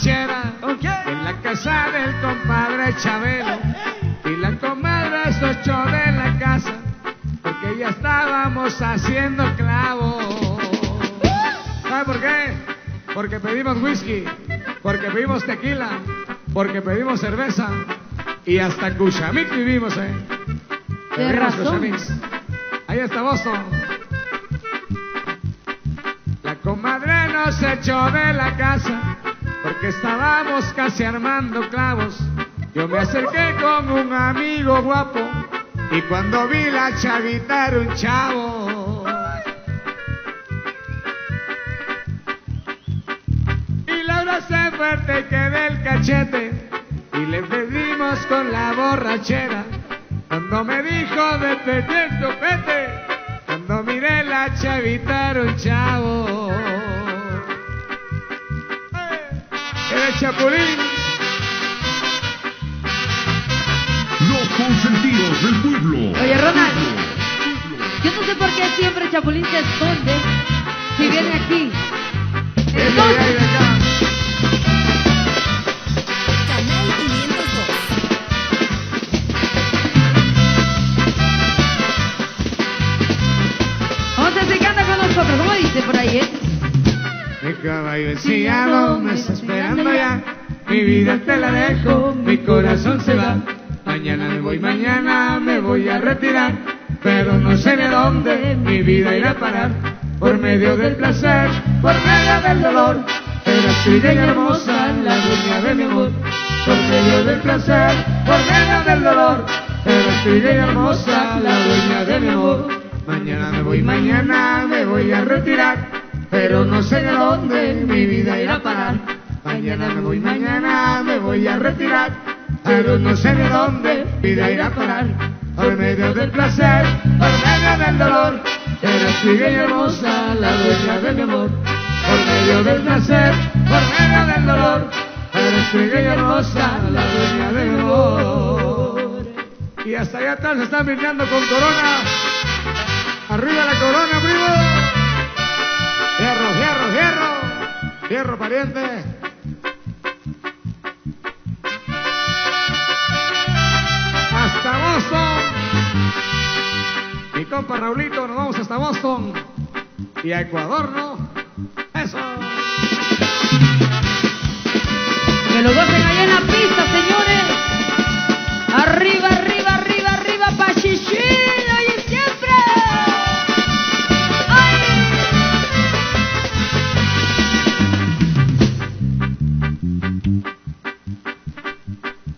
borrachera en la casa del compadre Chabelo. Y la comadre se echó de la casa porque ya estábamos haciendo clavos. ¿Sabe por qué? Porque pedimos whisky, porque pedimos tequila, porque pedimos cerveza y hasta Cuchamix vivimos, Tienes razón. Cuchamix. Ahí está Boston. La comadre nos echó de la casa porque estábamos casi armando clavos. Yo me acerqué con un amigo guapo y cuando vi la chavita era un chavo. Y la abracé fuerte que del cachete y le pedimos con la borrachera. Cuando me dijo de el topete, cuando miré la chavita era un chavo. Era el Chapulín. Los consentidos del pueblo. Oye, Ronald, yo no sé por qué siempre Chapulín se esconde si viene aquí. Entonces, Canal 502. vamos a ver si canta con nosotros. ¿Cómo dice por ahí, Mi caballo ensillado me está esperando ya. Mi vida te la dejo, mi corazón se va. Mañana me voy a retirar, pero no sé de dónde mi vida irá a parar. Por medio del placer, por medio del dolor, eras bella y hermosa, la dueña de mi amor. Por medio del placer, por medio del dolor, eras bella y hermosa, la dueña de mi amor. Mañana me voy a retirar, pero no sé de dónde mi vida irá a parar. Mañana me voy a retirar, pero no sé de dónde mi vida irá a parar. Por medio del placer, por medio del dolor, eras bella y hermosa, la dueña de mi amor. Por medio del placer, por medio del dolor, eras bella y hermosa, la dueña de mi amor. Y hasta allá atrás se están brindando con corona. Arriba la corona, primo. Fierro, fierro, fierro. Fierro, pariente. Hasta Boston. Mi compa Raulito, nos vamos hasta Boston. Y a Ecuador, ¿no? Eso. que lo gocen allá en la pista, señores. Arriba, arriba, arriba, arriba, Pachichín, y siempre.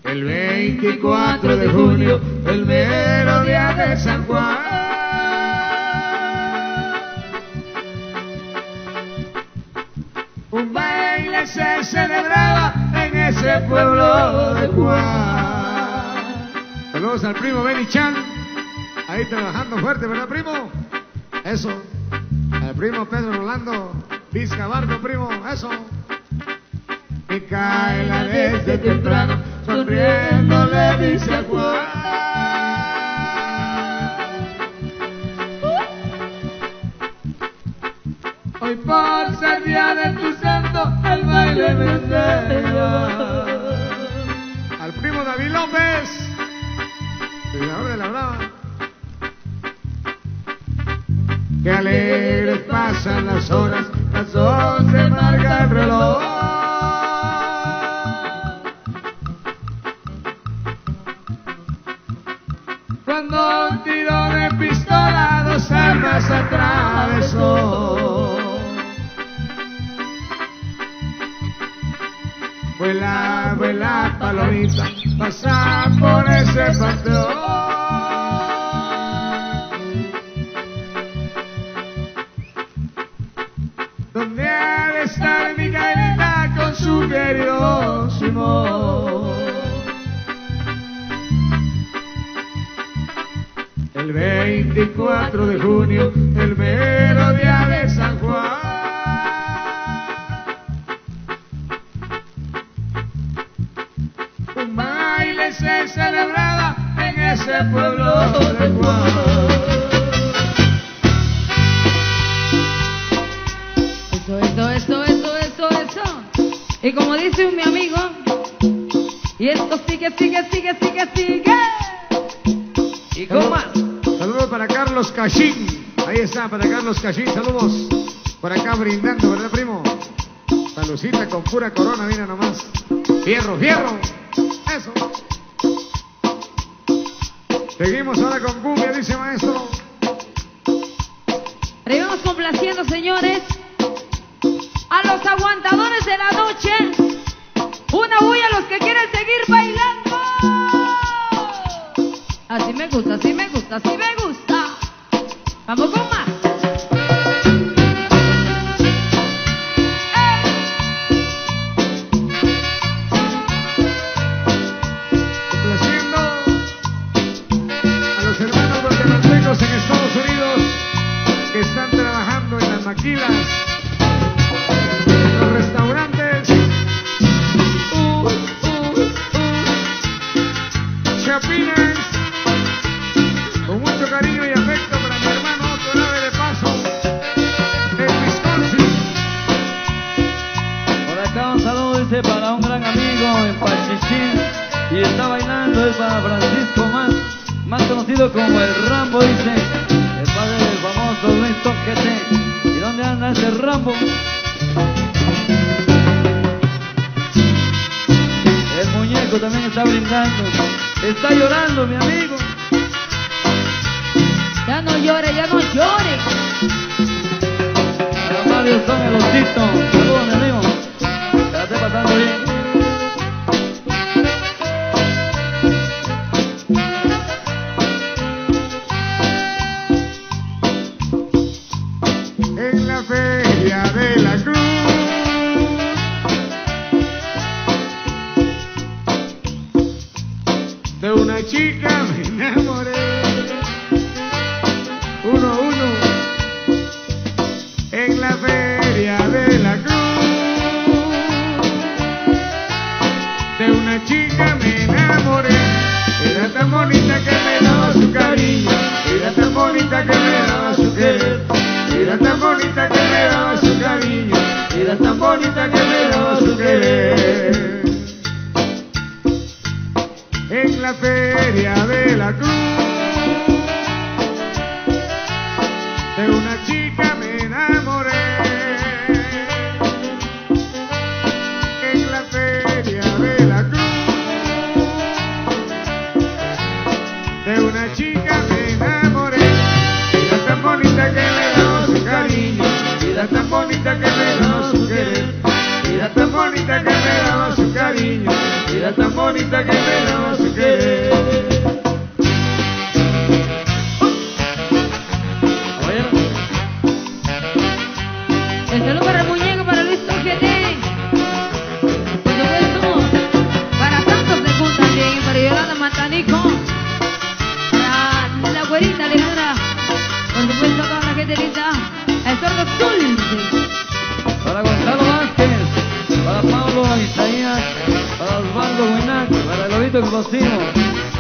El 24 de junio, el mero día de San Juan, un baile se celebraba en ese pueblo de Juan. Saludos al primo Benny Chan, ahí trabajando fuerte, ¿verdad, primo? Eso. Al primo Pedro Rolando Vizcabarco, primo, eso. Y Kaela desde temprano, sonriendo le dice a Juan. Hoy por ser día de tu santo, el baile me enseña. Al primo David López, cuidador de la brava. Qué alegres pasan las 11 marca el reloj. Cuando un tiro de pistola 2 armas atravesó. Vuela, vuela, palomita, pasa por ese panteón. ¿Dónde ha de estar Micaelita con su querido Simón? El 24 de junio, el mero día de San Juan, un baile se celebraba en ese pueblo de Juan. Eso. Y como dice mi amigo, y esto sigue. ¿Y cómo más? Saludos para Carlos Cachín. Ahí está, para Carlos Cachín, saludos. Por acá brindando, ¿verdad, primo? Salucita con pura corona, mira nomás. Fierro. Eso. Seguimos ahora con cumbia, dice maestro. Seguimos complaciendo, señores, a los aguantadores de la noche. Una bulla a los que quieren seguir bailando. Así me gusta. Vamos con más. Complaciendo a los hermanos guatemaltecos en Estados Unidos que están trabajando en las maquilas, en los restaurantes. Chapines, con mucho cariño y afecto para mi hermano Otto Nave de Paso, en Wisconsin. Por acá un saludo dice para un gran amigo en Pachichín y está bailando es para Francisco más conocido como el Rambo, dice el padre del famoso Luis Toquete. ¿Y dónde anda ese Rambo? El muñeco también está brindando, está llorando mi amigo. Ya no llore. Los Marios son el osito. Saludos mi amigo, que la esté pasando bien. En la feria de la cruz, de una chica me enamoré. Uno. En la feria de la cruz, de una chica me enamoré. Era tan bonita que me daba su cariño, era tan bonita que me daba su querer. Era tan bonita que me daba su cariño, era tan bonita que me daba su querer. En la feria de la cruz, de una chica me enamoré. En la feria de la cruz, de una chica me enamoré. Era tan bonita que me daba su cariño, era tan bonita que me daba su querer. Era tan bonita que me daba su cariño, era tan bonita que me daba su querer. El saludo para el muñeco, para Luis Toquete. Por supuesto, para Santos de Q también, para Yolanda Matanico, para la güerita Alejandra, por supuesto toda la gente linda, el sordo Dulce. Para Gonzalo Vázquez, para Pablo Isaías, para Osvaldo Buinac, para el Lobito Explosivo,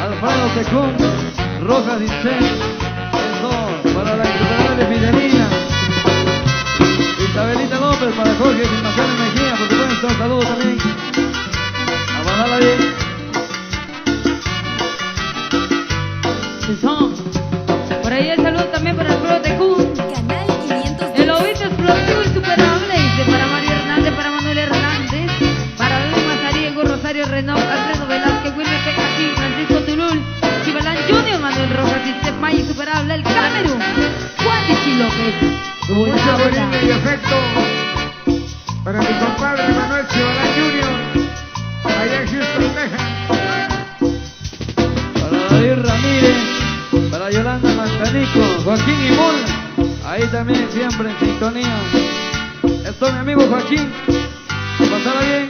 Alfredo Tecún, Rojas Isel, eso, para la insuperable Fidelina, Isabelita López, para Jorge Filmaciones Mejía, por supuesto, saludos también. A pasarla bien. Eso. Por ahí el saludo también para el Pro de Q. Canal 502. El Lobito Explosivo Insuperable, dice para Mario Hernández, para Manuel Hernández, para Luis Mazarí, Hugo Rosario Renault, Alfredo Velázquez, Wilmer Pecachín, Francisco Tulul, Chivalán Junior, Manuel Rojas, Isep May Insuperable, el Camerún, Juan Dichi López. Mucho cariño y afecto para mi compadre Manuel Chivalán Junior, allá en Houston, Texas. Para David Ramírez, para Yolanda Mantanico, Joaquín Imul, ahí también siempre en sintonía. Esto es mi amigo Joaquín, pasará bien.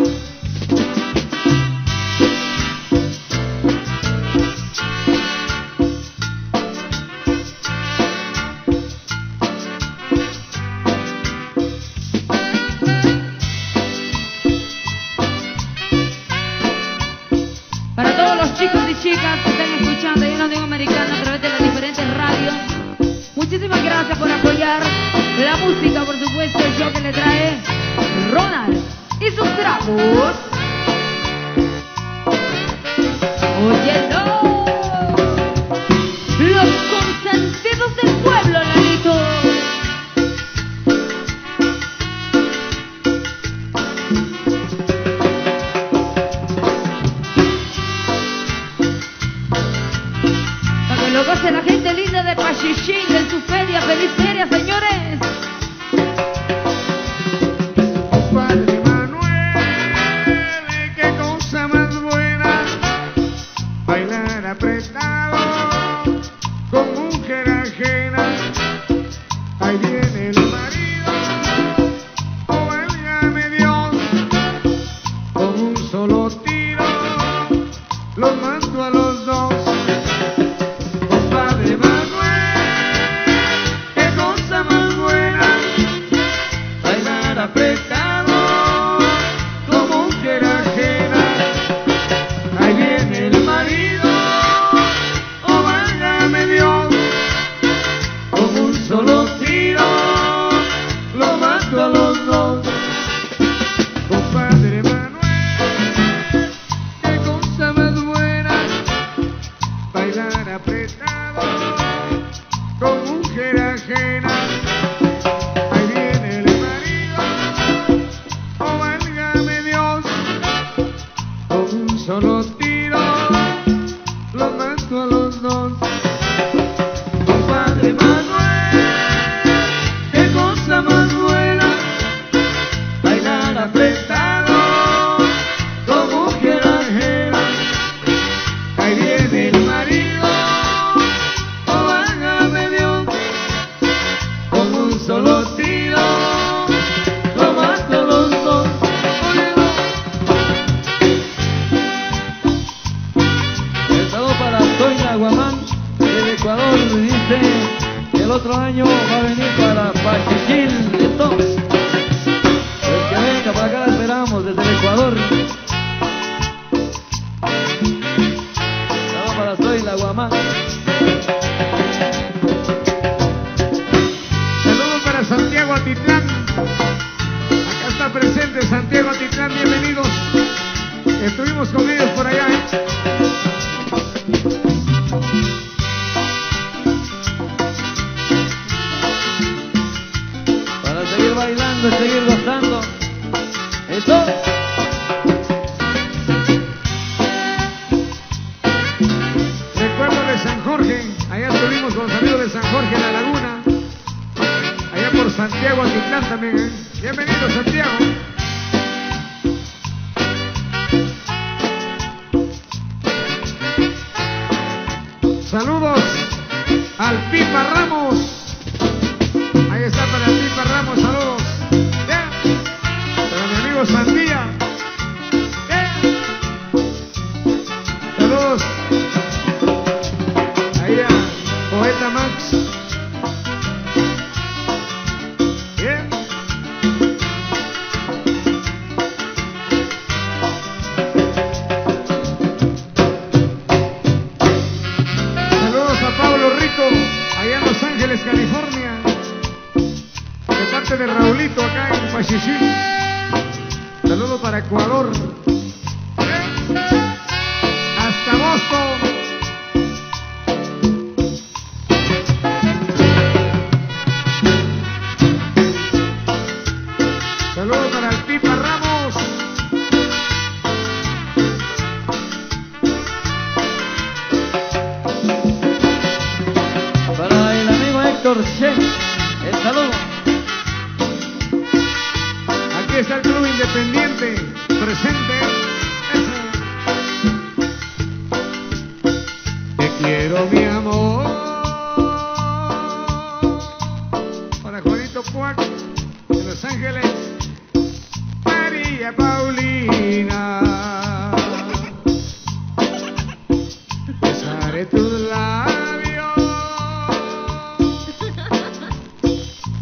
Para todos los chicos y chicas que están escuchando ahí en Unión Americana a través de las diferentes radios, muchísimas gracias por apoyar la música, por supuesto, el show que le trae Ronald y sus tragos. Óyelo, los consentidos del pueblo, Lalito. Para que lo goce la gente linda de Pachichín, de su feria, feliz feria, señores. Compadre Manuel, qué cosa más buena, bailar apretado con mujer ajena. Ahí viene el marido, oh válgame Dios, con un solo tiro los mato a los dos. Compadre Manuel, qué cosa más buena, bailar apretado como mujer ajena. Ahí viene el marido, oh válgame Dios, con un solo tiro lo mato a los dos. Compadre Manuel, qué cosa más buena, bailar apretado con mujer ajena. Ahí viene el marido, oh válgame Dios, con un solo tiro lo mato a los dos. Compadre Manuel, qué cosa más buena, bailar apretado con mujer ajena. Ahí viene el marido, oh válgame Dios, con un solo tiro lo mato a los dos. Óyelo. El saludo para Toña Guamán, del Ecuador, dice que el otro año va a venir para Pachichín. Entonces, el que venga para acá esperamos desde el Ecuador. Saludo para Toña Guamán. Saludos para Santiago Atitlán. Acá está presente Santiago Atitlán, bienvenidos. Estuvimos con ellos por allá, Para seguir bailando y seguir gozando. Eso. Recuerdo de San Jorge, allá estuvimos con los amigos de San Jorge en la Laguna. Allá por Santiago Atitlán también, Bienvenido Santiago. Saludos al Pipa Ramos. Ahí está para el Pipa Ramos, saludos. Yeah. Para mi amigo Sandía. Yeah. Saludos. Ahí a Poeta Max. Bien. Saludos a Pablo Rico, allá en Los Ángeles, California. De parte de Raulito acá en Pachichín. Saludos para Ecuador. Hasta Boston. Saludos para el Pipa Ramos. Para el amigo Héctor Che, el saludo. Aquí está el Club Independiente presente. Te quiero, mi amor. Para Juanito Cuac de Los Ángeles. María Paulina. Besaré tus labios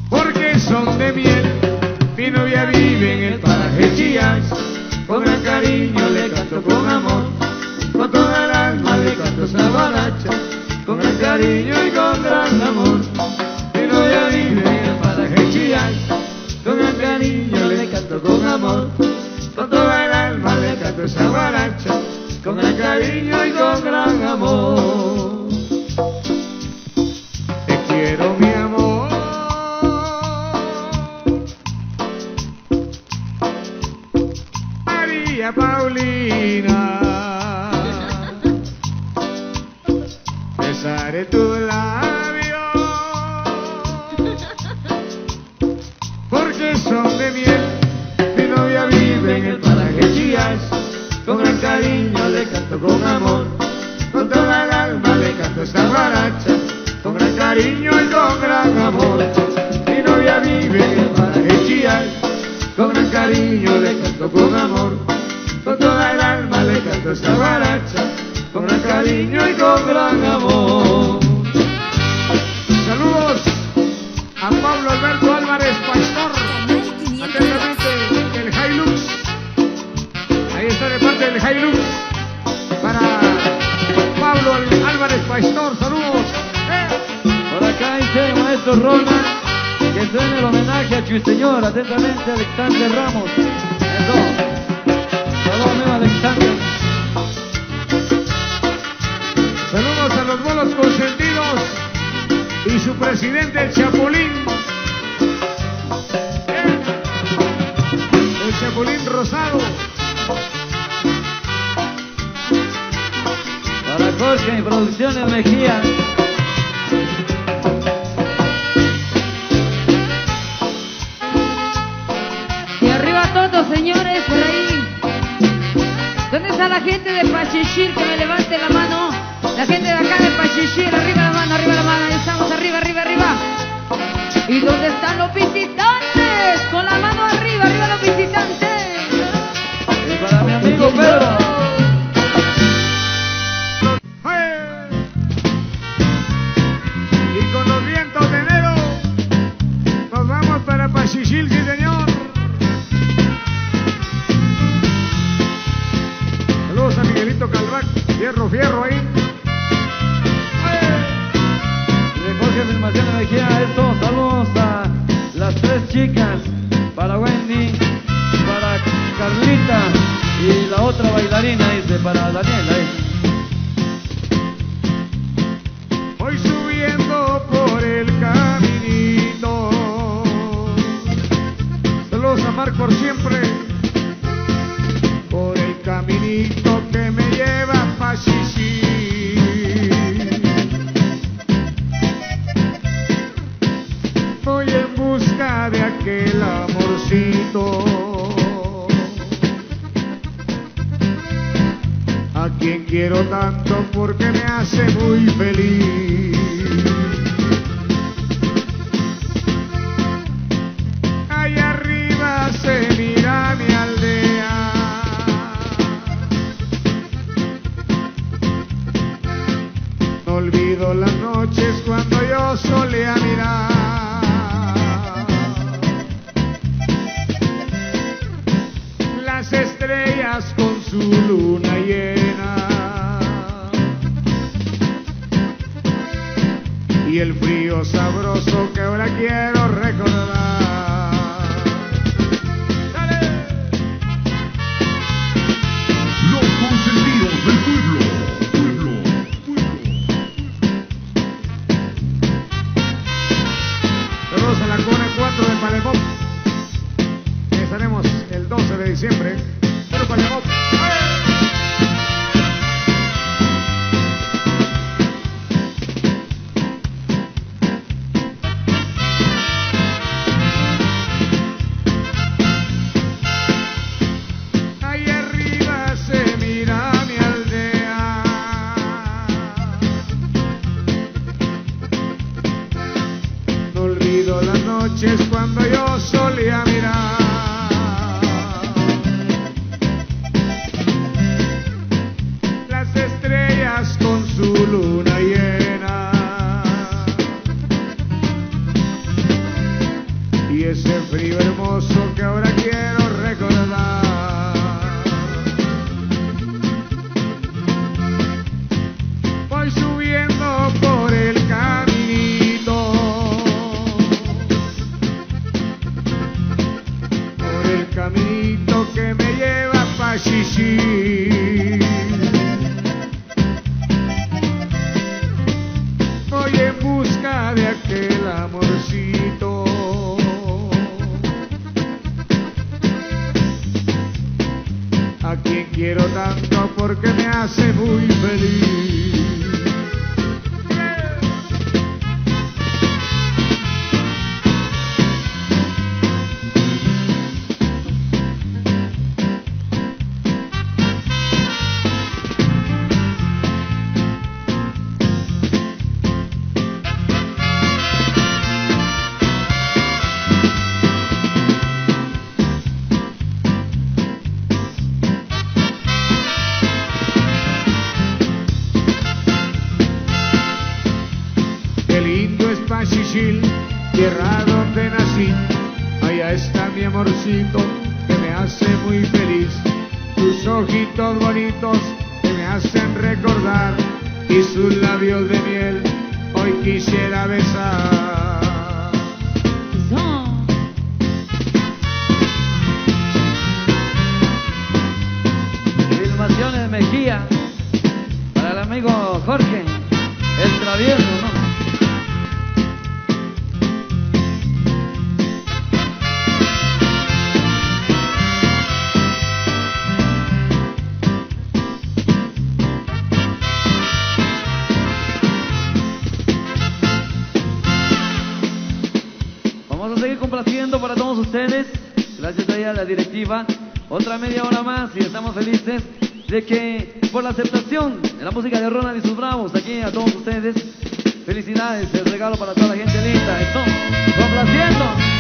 porque son de miel. Mi novia vive en el paraje Chillán. Con gran cariño le canto con amor, con toda el alma le canto esa guaracha, con gran cariño y con gran amor. Mi novia vive en el paraje Chillán. Con gran cariño le canto con amor, con gran cariño y con gran amor. Te quiero, mi amor. María Paulina, besaré tu labio, porque son de miel. Mi novia vive en el paraje Chías, con gran cariño le canto con amor, con toda el alma le canto esta guaracha, con gran cariño y con gran amor. Mi novia vive en el paraje Chías, con gran cariño le canto con amor, con toda el alma le canto esta guaracha, con gran cariño y con gran amor. Saludos a Pablo Alberto Álvarez Pastor, atentamente el Hilux. Ahí está de parte del Hilux para Pablo Álvarez Pastor. Saludos. Por acá dice el maestro Ronald que suene el homenaje a Chuiseñor. Atentamente Alexander Ramos. Eso. Saludos amigo Alexander. Saludos a los bolos consentidos y su presidente el Chapulín. El Chapulín Rosado. Para Jorge y Producciones Mejía. Y arriba todos, señores, por ahí. ¿Dónde está la gente de Pachichil? Que me levante la mano. La gente de acá de Pachichil, arriba la mano, arriba la mano. Ahí estamos, arriba, arriba, arriba. ¿Y dónde están los visitantes? Con la mano arriba, arriba los visitantes. Y para mi amigo Pedro. Y con los vientos de enero nos vamos para Pachichil, sí señor. Saludos a Miguelito Calvac, fierro, fierro ahí. De Jorge Filmaciones Mejía, esto, saludos a las tres chicas, para Wendy, para Carlita y la otra bailarina, dice, para Daniela. Voy subiendo por el caminito. Saludos a Marc por siempre. Por el caminito que me lleva a Pachichil. Voy en busca de aquel amorcito, a quien quiero tanto porque me hace muy feliz. Allá arriba se mira mi aldea, no olvido las noches cuando yo solía mirar las estrellas con su luna llena y el frío sabroso que ahora quiero recordar. ¡Dale! Los consentidos del pueblo. Saludos a la Cona 4 de Palemón. Estaremos el 12 de diciembre. Pero Palemón. Ahí arriba se mira mi aldea, no olvido las noches cuando yo solía mirar a quien quiero tanto porque me hace muy feliz. Pachichil, tierra donde nací, allá está mi amorcito que me hace muy feliz. Tus ojitos bonitos que me hacen recordar y sus labios de miel hoy quisiera besar. Filmaciones Mejía para el amigo Jorge, el travieso, ¿no? Vamos a seguir complaciendo para todos ustedes, gracias a la directiva, otra media hora más y estamos felices de que por la aceptación de la música de Ronald y sus bravos aquí a todos ustedes, felicidades, el regalo para toda la gente linda, esto, complaciendo.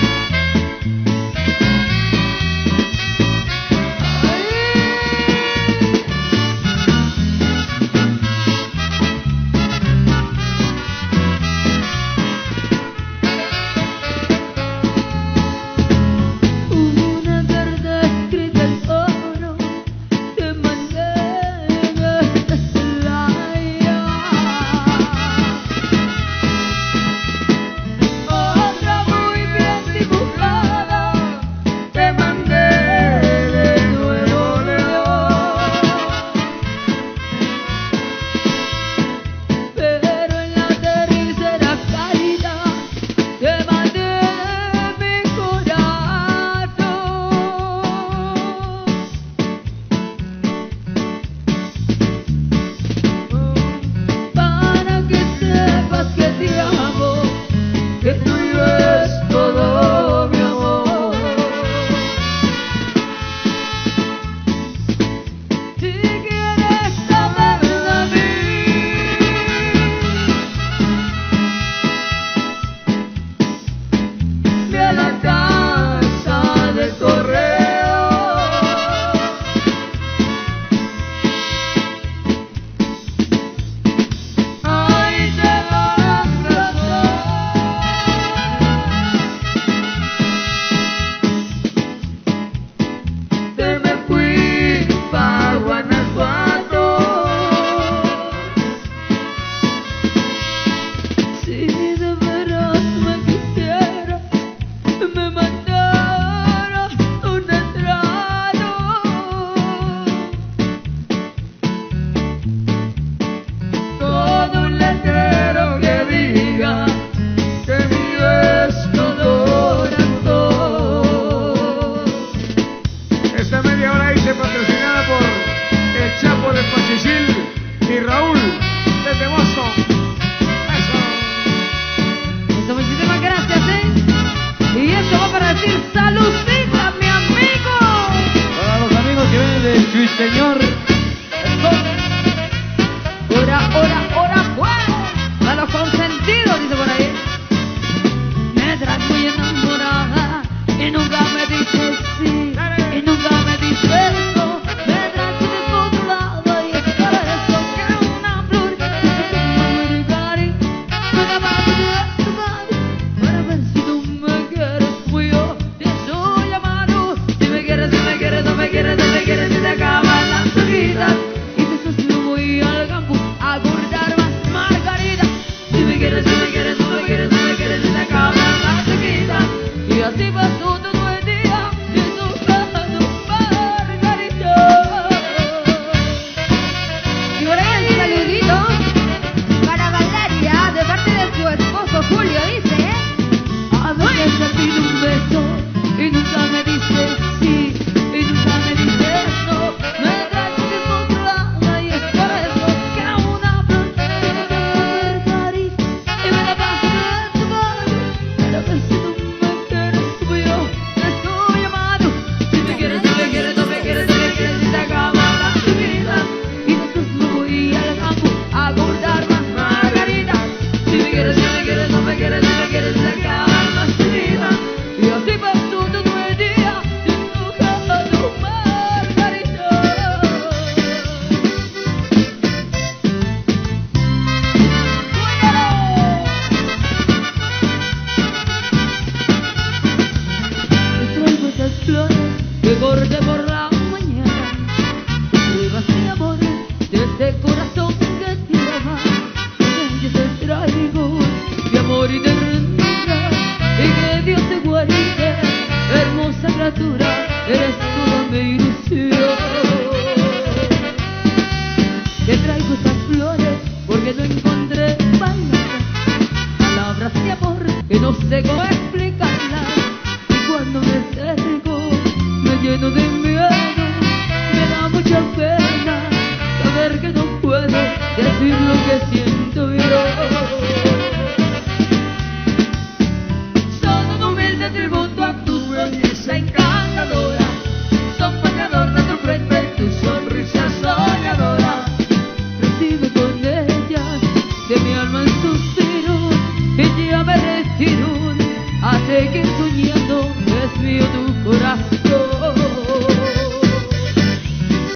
y Raúl desde Boston. Eso, muchísimas gracias, Y esto va para decir saludcita, mi amigo. Para los amigos que vienen de Chuiseñor.